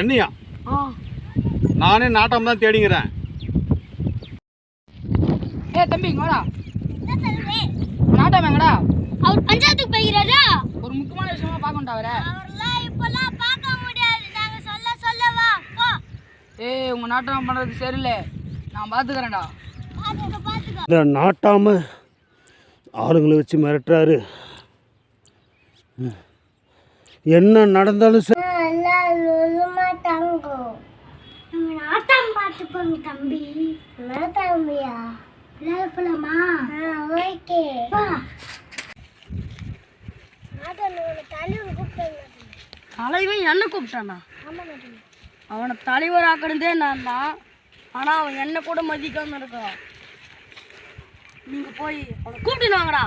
என்னையா? நானே நாட்டம் தான் தேடிங்கிறேன். ஏ தம்பி வாடா. நாட்டம் எங்கடா? அவர் பஞ்சாயத்துக்கு போகிறாரா? ஒரு முக்கியமான விஷயமா பார்க்கணும்டா அவரை. அவரெல்லாம் இப்பெல்லாம் பார்க்க முடியாது. நாங்க சொல்லவா போ. ஏய் உங்க நாட்டம் பண்றது சரியில்லை, நான் பார்த்துக்கிறேன்டா. பாத்துக்க. இந்த நாட்டாம ஆளுங்களை வச்சு மிரட்டுறாரு. என்ன நடந்தாலும் சரி. நாட்டம் பார்த்து போங்க தம்பி. தம்பியா போலாமா? ஓகே தலைவன் என்ன கூப்பிட்டானா? அவனை தலைவர் ஆக்கினதே நான் தான். ஆனா அவன் என்ன கூட மதிக்காம இருக்கான். நீங்க போய் அவனை கூப்பிட்டு வாங்கடா.